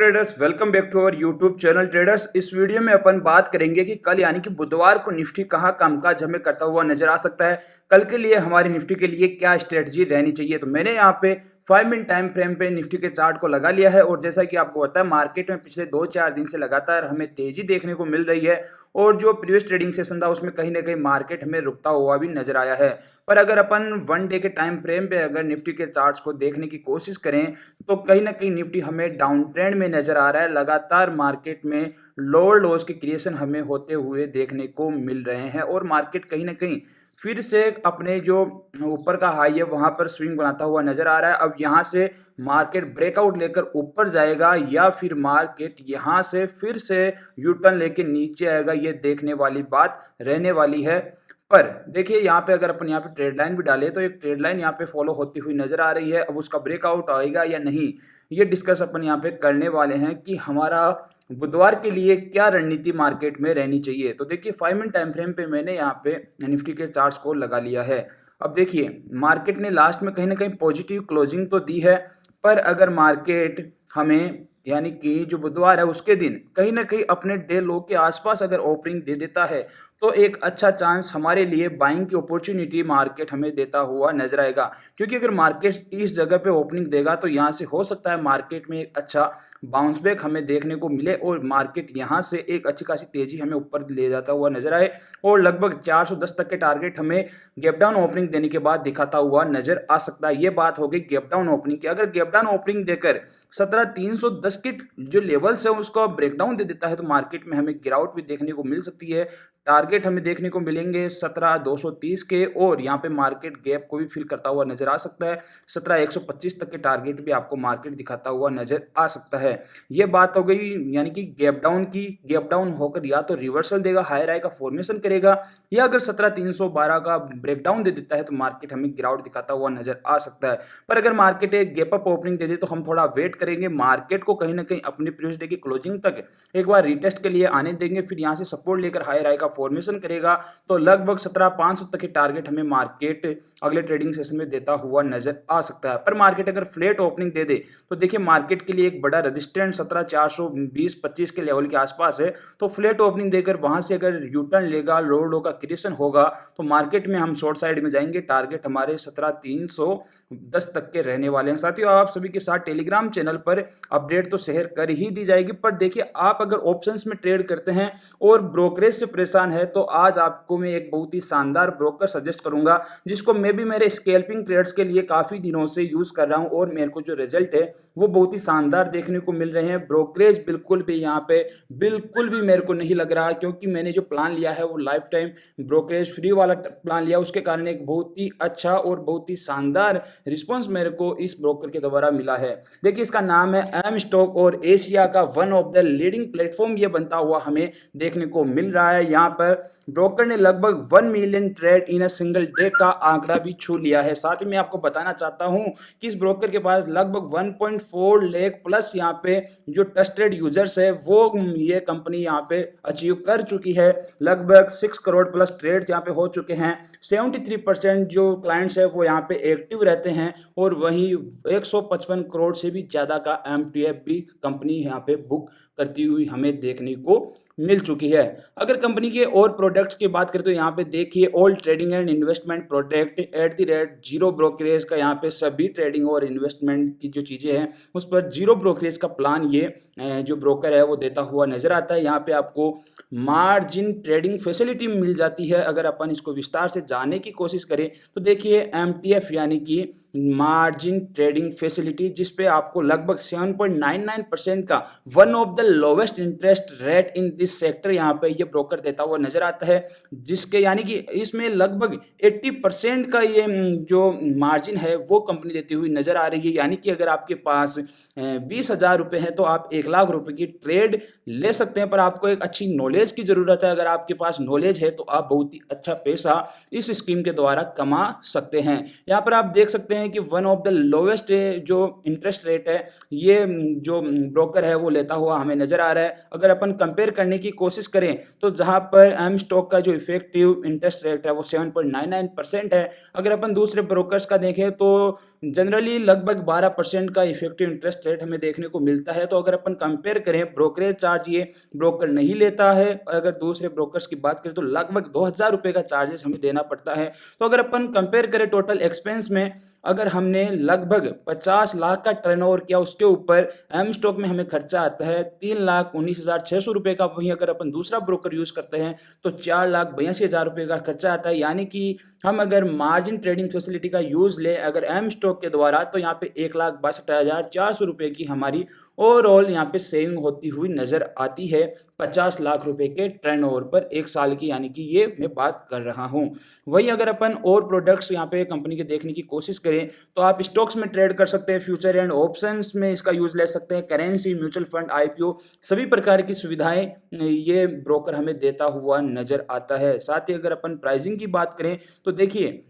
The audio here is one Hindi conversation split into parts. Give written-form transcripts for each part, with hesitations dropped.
Traders, welcome back to our YouTube channel traders. इस वीडियो में अपन बात करेंगे कि कल यानी कि बुधवार को निफ्टी कहाँ कामकाज हमें करता हुआ नजर आ सकता है। कल के लिए हमारी निफ्टी के लिए क्या स्ट्रेटजी रहनी चाहिए। तो मैंने यहाँ पे 5 मिनट टाइम फ्रेम पे निफ्टी के चार्ट को लगा लिया है और जैसा कि आपको पता है मार्केट में पिछले 2-4 दिन से लगातार हमें तेजी देखने को मिल रही है और जो प्रीवियस ट्रेडिंग सेशन था उसमें कहीं ना कहीं मार्केट हमें रुकता हुआ भी नजर आया है। पर अगर अपन 1 डे के टाइम फ्रेम पे अगर निफ्टी के चार्ट्स को देखने की कोशिश करें तो कहीं ना कहीं निफ्टी हमें डाउन ट्रेंड में नजर आ रहा है। लगातार मार्केट में लोअर लोज के क्रिएशन हमें होते हुए देखने को मिल रहे हैं और मार्केट कहीं ना कहीं फिर से अपने जो ऊपर का हाई है वहां पर स्विंग बनाता हुआ नजर आ रहा है। अब यहां से मार्केट ब्रेकआउट लेकर ऊपर जाएगा या फिर मार्केट यहां से फिर से यू टर्न लेके नीचे आएगा, ये देखने वाली बात रहने वाली है। पर देखिए यहाँ पे अगर अपन यहाँ पे ट्रेड लाइन भी डाले तो एक ट्रेड लाइन यहाँ पे फॉलो होती हुई नजर आ रही है। अब उसका ब्रेकआउट आएगा या नहीं, ये डिस्कस अपन यहाँ पे करने वाले हैं कि हमारा बुधवार के लिए क्या रणनीति मार्केट में रहनी चाहिए। तो देखिए 5 मिनट टाइम फ्रेम पे मैंने यहाँ पे निफ्टी के चार्ट्स को लगा लिया है। अब देखिए मार्केट ने लास्ट में कहीं ना कहीं पॉजिटिव क्लोजिंग तो दी है, पर अगर मार्केट हमें यानी कि जो बुधवार है उसके दिन कहीं ना कहीं अपने डे लो के आसपास अगर ओपनिंग दे देता है तो एक अच्छा चांस हमारे लिए बाइंग की अपॉर्चुनिटी मार्केट हमें देता हुआ नजर आएगा। क्योंकि अगर मार्केट इस जगह पे ओपनिंग देगा तो यहाँ से हो सकता है मार्केट में एक अच्छा बाउंस बैक हमें देखने को मिले और मार्केट यहाँ से एक अच्छी खासी तेजी हमें ऊपर ले जाता हुआ नजर आए और लगभग 410 तक के टारगेट हमें गैप डाउन ओपनिंग देने के बाद दिखाता हुआ नजर आ सकता है। ये बात होगी गैप डाउन ओपनिंग की। अगर गैप डाउन ओपनिंग देकर 17310 के जो लेवल्स है उसको ब्रेकडाउन दे देता है तो मार्केट में हमें गिरावट भी देखने को मिल सकती है। टारगेट हमें देखने को मिलेंगे 17230 के और यहाँ पे मार्केट गैप को भी फिल करता हुआ नजर आ सकता है। 17125 तक के टारगेट भी आपको मार्केट दिखाता हुआ नजर आ सकता है। ये बात हो गई यानी कि गैप डाउन की। गैप डाउन होकर या तो रिवर्सल देगा, हायर हाई का फॉर्मेशन करेगा, या अगर 17312 का ब्रेकडाउन दे देता है तो मार्केट हमें गिरावट दिखाता हुआ नजर आ सकता है। पर अगर मार्केट एक गैप अप ओपनिंग दे दे तो हम थोड़ा वेट करेंगे, मार्केट को कहीं ना कहीं अपनी प्रीवियस डे की क्लोजिंग तक एक बार रिटेस्ट के लिए आने देंगे, फिर यहाँ से सपोर्ट लेकर हायर हाई का फॉर्मेशन करेगा तो लगभग 17500 तक के टारगेट हमें मार्केट अगले ट्रेडिंग सेशन में देता हुआ नजर आ सकता है। पर मार्केट अगर फ्लैट ओपनिंग दे दे तो देखिए मार्केट के लिए एक बड़ा रेजिस्टेंस 17420-25 के लेवल के आसपास है। तो फ्लैट ओपनिंग देकर वहां से अगर यूटर्न लेगा, लोअर लो का क्रिएशन होगा तो मार्केट में हम शॉर्ट साइड में जाएंगे। टारगेट हमारे 17310 तक के रहने वाले हैं। साथियों आप सभी के साथ टेलीग्राम चैनल पर अपडेट तो शेयर कर ही दी जाएगी, पर देखिए आप अगर ऑप्शंस में ट्रेड करते हैं और ब्रोकरेज से परेशान है तो आज आपको मैं एक बहुत ही शानदार ब्रोकर सजेस्ट करूंगा जिसको मैं भी मेरे स्कैल्पिंग ट्रेड्स के लिए काफी दिनों से यूज कर रहा हूं और मेरे को जो रिजल्ट है वो बहुत ही शानदार देखने को मिल रहे हैं। ब्रोकरेज बिल्कुल भी यहाँ पे बिल्कुल भी मेरे को नहीं लग रहा, क्योंकि मैंने जो प्लान लिया है वो लाइफ टाइम ब्रोकरेज फ्री वाला प्लान लिया, उसके कारण एक बहुत ही अच्छा और बहुत ही शानदार रिस्पॉन्स मेरे को इस ब्रोकर के द्वारा मिला है। देखिए इसका नाम है एम स्टॉक और एशिया का one of the leading platform ये बनता हुआ हमें देखने को मिल रहा है। यहाँ पर ब्रोकर ने लगभग 1 million trade in a single day का आंकड़ा भी छू लिया है। साथ ही मैं आपको बताना चाहता हूं कि इस ब्रोकर के पास लगभग 1.4 लाख प्लस यहाँ पे जो ट्रस्टेड यूजर्स है वो ये कंपनी यहाँ पे अचीव कर चुकी है। लगभग 6 करोड़ प्लस ट्रेड्स यहाँ पे हो चुके हैं। 73% जो क्लाइंट्स है वो यहाँ पे एक्टिव रहते हैं और वहीं 155 करोड़ से भी ज्यादा का एमटीएफ भी कंपनी यहाँ पे बुक करती हुई हमें देखने को मिल चुकी है। अगर कंपनी के और प्रोडक्ट्स की बात करें तो यहाँ पे देखिए all trading and investment product at the rate zero brokerage का, यहाँ पे सभी ट्रेडिंग और इन्वेस्टमेंट की जो चीजें हैं उस पर जीरो ब्रोकरेज का प्लान ये जो ब्रोकर है वो देता हुआ नजर आता है। यहाँ पे आपको मार्जिन ट्रेडिंग फैसिलिटी मिल जाती है। अगर अपन इसको विस्तार से जानने की कोशिश करें तो देखिए एमटीएफ यानी कि मार्जिन ट्रेडिंग फैसिलिटी, जिसपे आपको लगभग 7.99% का one of the lowest interest rate in this sector यहाँ पे ये ब्रोकर देता हुआ नजर आता है, जिसके यानी कि इसमें लगभग 80% का ये जो मार्जिन है वो कंपनी देती हुई नजर आ रही है। यानी कि अगर आपके पास 20,000 रुपए है तो आप 1 लाख रुपए की ट्रेड ले सकते हैं, पर आपको एक अच्छी नॉलेज की जरूरत है। अगर आपके पास नॉलेज है तो आप बहुत ही अच्छा पैसा इस स्कीम के द्वारा कमा सकते हैं। यहाँ पर आप देख सकते हैं कि वन ऑफ द लोवेस्ट जो इंटरेस्ट रेट है ये जो ब्रोकर है वो लेता हुआ हमें नजर आ रहा है। अगर अपन कंपेयर करने की कोशिश करें तो जहां पर एम स्टॉक का जो इफेक्टिव इंटरेस्ट रेट है वो 7.99% है। अगर अपन दूसरे ब्रोकर्स का देखें तो जनरली लगभग 12% का इफेक्टिव इंटरेस्ट रेट हमें देखने को मिलता है। तो अगर अपन कंपेयर करें ब्रोकरेज चार्ज ये ब्रोकर नहीं लेता है, अगर दूसरे ब्रोकर्स की बात करें तो लगभग 2000 रुपये का चार्जेस हमें देना पड़ता है। तो अगर अपन कंपेयर करें टोटल एक्सपेंस में, अगर हमने लगभग 50 लाख का टर्नओवर किया, उसके ऊपर एम स्टॉक में हमें खर्चा आता है 3,19,600 रुपये का। वहीं अगर अपन दूसरा ब्रोकर यूज़ करते हैं तो 4,82,000 रुपये का खर्चा आता है। यानी कि हम अगर मार्जिन ट्रेडिंग फैसिलिटी का यूज़ ले अगर एम स्टॉक के द्वारा, तो यहाँ पे 1,62,400 रुपये की हमारी ओवरऑल यहाँ पे सेविंग होती हुई नज़र आती है 50 लाख रुपए के टर्नओवर पर 1 साल की, यानी कि ये मैं बात कर रहा हूँ। वही अगर अपन और प्रोडक्ट्स यहाँ पे कंपनी के देखने की कोशिश करें तो आप स्टॉक्स में ट्रेड कर सकते हैं, फ्यूचर एंड ऑप्शंस में इसका यूज़ ले सकते हैं, करेंसी, म्यूचुअल फंड, आईपीओ, सभी प्रकार की सुविधाएं ये ब्रोकर हमें देता हुआ नजर आता है। साथ ही अगर अपन प्राइसिंग की बात करें तो देखिए,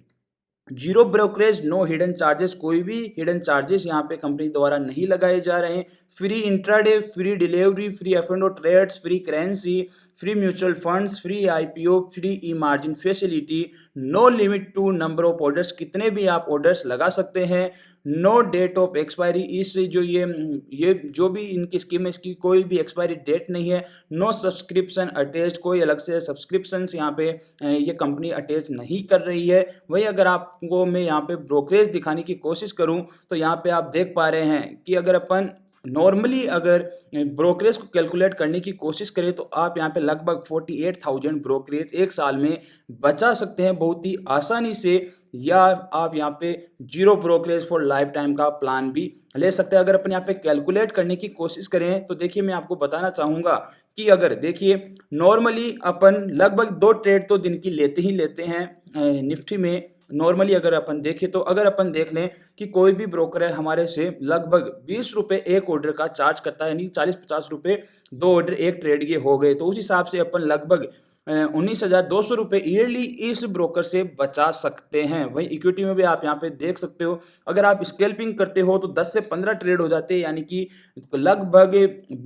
zero brokerage, no hidden charges, कोई भी हिडन चार्जेस यहाँ पे कंपनी द्वारा नहीं लगाए जा रहे हैं। Free intraday, free delivery, free एफ&ओ trades, free currency, free mutual funds, free IPO, free e margin facility, no limit to number of orders, कितने भी आप ऑर्डर्स लगा सकते हैं। नो डेट ऑफ एक्सपायरी, इस जो ये जो भी इनकी स्कीम है इसकी कोई भी एक्सपायरी डेट नहीं है। नो सब्सक्रिप्शन अटैच, कोई अलग से सब्सक्रिप्शन यहाँ पे ये कंपनी अटैच नहीं कर रही है। वही अगर आपको मैं यहाँ पे ब्रोकरेज दिखाने की कोशिश करूँ तो यहाँ पे आप देख पा रहे हैं कि अगर अपन नॉर्मली अगर ब्रोकरेज को कैलकुलेट करने की कोशिश करें तो आप यहाँ पे लगभग 48,000 ब्रोकरेज एक साल में बचा सकते हैं बहुत ही आसानी से। या आप यहाँ पे zero brokerage for life time का प्लान भी ले सकते हैं। अगर अपन यहाँ पे कैलकुलेट करने की कोशिश करें तो देखिए, मैं आपको बताना चाहूँगा कि अगर देखिए नॉर्मली अपन लगभग 2 ट्रेड तो दिन की लेते ही लेते हैं निफ्टी में। नॉर्मली अगर अपन देखें तो अगर अपन देख लें कि कोई भी ब्रोकर है हमारे से लगभग 20 रुपये एक ऑर्डर का चार्ज करता है, यानी 40-50 रुपये 2 ऑर्डर एक ट्रेड के हो गए, तो उस हिसाब से अपन लगभग 19,200 रुपये ईयरली इस ब्रोकर से बचा सकते हैं। वही इक्विटी में भी आप यहाँ पे देख सकते हो, अगर आप स्कैल्पिंग करते हो तो 10 से 15 ट्रेड हो जाते हैं, यानी कि लगभग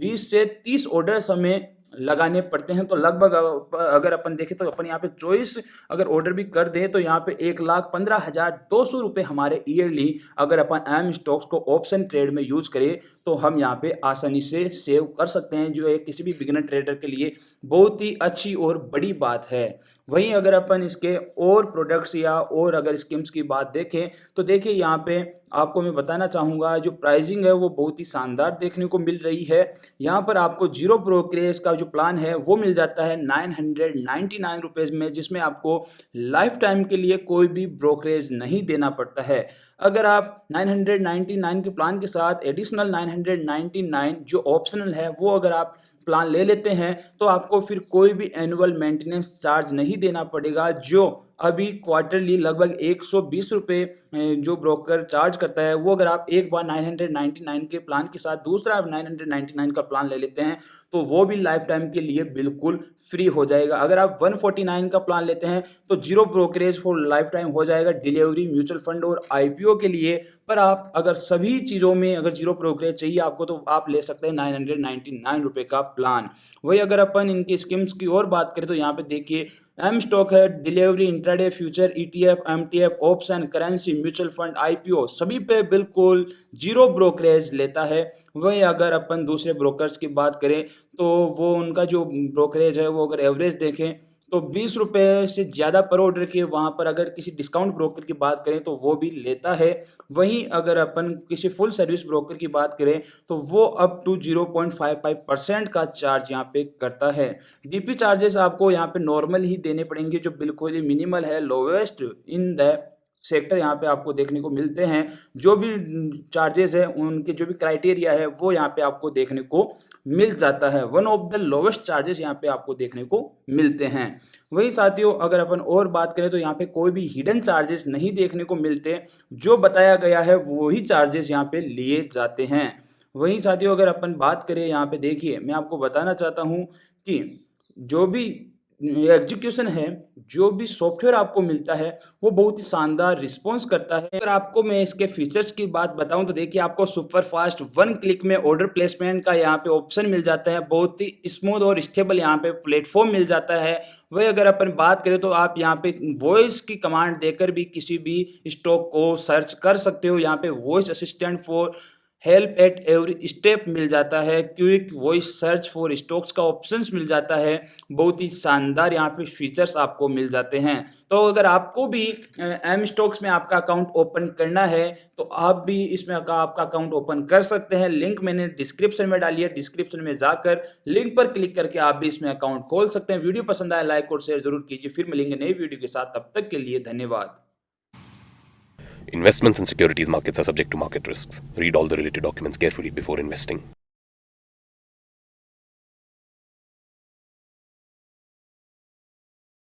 20 से 30 ऑर्डर्स हमें लगाने पड़ते हैं। तो लगभग अगर अपन देखें तो अपन यहाँ पे चॉइस अगर ऑर्डर भी कर दें तो यहाँ पे 1,15,200 रुपये हमारे ईयरली अगर अपन एम स्टॉक्स को ऑप्शन ट्रेड में यूज करें तो हम यहाँ पे आसानी से सेव कर सकते हैं, जो एक किसी भी बिगिनर ट्रेडर के लिए बहुत ही अच्छी और बड़ी बात है। वहीं अगर अपन इसके और प्रोडक्ट्स या और अगर स्कीम्स की बात देखें तो देखिए, यहाँ पे आपको मैं बताना चाहूँगा जो प्राइसिंग है वो बहुत ही शानदार देखने को मिल रही है। यहाँ पर आपको जीरो ब्रोकरेज का जो प्लान है वो मिल जाता है 999 रुपीज़ में, जिसमें आपको लाइफ टाइम के लिए कोई भी ब्रोकरेज नहीं देना पड़ता है। अगर आप 999 के प्लान के साथ एडिशनल 999 जो ऑप्शनल है वो अगर आप प्लान ले लेते हैं तो आपको फिर कोई भी एनुअल मेंटेनेंस चार्ज नहीं देना पड़ेगा, जो अभी क्वार्टरली लगभग 120 रुपये जो ब्रोकर चार्ज करता है, वो अगर आप एक बार 999 के प्लान के साथ दूसरा 999 का प्लान ले लेते हैं तो वो भी लाइफ टाइम के लिए बिल्कुल फ्री हो जाएगा। अगर आप 149 का प्लान लेते हैं तो zero brokerage for life time हो जाएगा डिलीवरी, म्यूचुअल फंड और आईपीओ के लिए। पर आप अगर सभी चीज़ों में अगर जीरो ब्रोकरेज चाहिए आपको तो आप ले सकते हैं 999 रुपये का प्लान। वही अगर अपन इनकी स्कीम्स की और बात करें तो यहाँ पे देखिए, एम स्टॉक है, delivery, intraday, future, ETF, MTF, option, currency, mutual fund, IPO, सभी पे बिल्कुल जीरो ब्रोकरेज लेता है। वही अगर अपन दूसरे ब्रोकर्स की बात करें तो वो उनका जो ब्रोकरेज है वो अगर एवरेज देखें तो 20 रुपये से ज़्यादा पर ऑर्डर के, वहाँ पर अगर किसी डिस्काउंट ब्रोकर की बात करें तो वो भी लेता है। वहीं अगर अपन किसी फुल सर्विस ब्रोकर की बात करें तो वो अप टू 0.55% का चार्ज यहाँ पे करता है। डीपी चार्जेस आपको यहाँ पे नॉर्मल ही देने पड़ेंगे, जो बिल्कुल ही मिनिमल है, लोवेस्ट इन द सेक्टर यहाँ पे आपको देखने को मिलते हैं। जो भी चार्जेस है उनके जो भी क्राइटेरिया है वो यहाँ पे आपको देखने को मिल जाता है। One of the lowest charges यहाँ पे आपको देखने को मिलते हैं। वही साथियों, अगर अपन और बात करें तो यहाँ पे कोई भी हिडन चार्जेस नहीं देखने को मिलते, जो बताया गया है वही चार्जेस यहाँ पे लिए जाते हैं। वही साथियों, अगर अपन बात करें यहाँ पे देखिए, मैं आपको बताना चाहता हूँ कि जो भी एग्जीक्यूशन है, जो भी सॉफ्टवेयर आपको मिलता है वो बहुत ही शानदार रिस्पॉन्स करता है। अगर आपको मैं इसके फीचर्स की बात बताऊं तो देखिए, आपको सुपर फास्ट 1 क्लिक में ऑर्डर प्लेसमेंट का यहाँ पे ऑप्शन मिल जाता है, बहुत ही स्मूथ और स्टेबल यहाँ पे प्लेटफॉर्म मिल जाता है। वही अगर अपन बात करें तो आप यहाँ पे वॉइस की कमांड देकर भी किसी भी स्टॉक को सर्च कर सकते हो। यहाँ पे voice assistant for help at every step मिल जाता है, quick voice search for stocks का ऑप्शंस मिल जाता है, बहुत ही शानदार यहाँ पे फीचर्स आपको मिल जाते हैं। तो अगर आपको भी एम स्टॉक्स में आपका अकाउंट ओपन करना है तो आप भी इसमें आपका अकाउंट ओपन कर सकते हैं। लिंक मैंने डिस्क्रिप्शन में डाली है, डिस्क्रिप्शन में जाकर लिंक पर क्लिक करके आप भी इसमें अकाउंट खोल सकते हैं। वीडियो पसंद आए लाइक और शेयर जरूर कीजिए। फिर मिलेंगे नई वीडियो के साथ, तब तक के लिए धन्यवाद। Investments in securities markets are subject to market risks. Read all the related documents carefully before investing.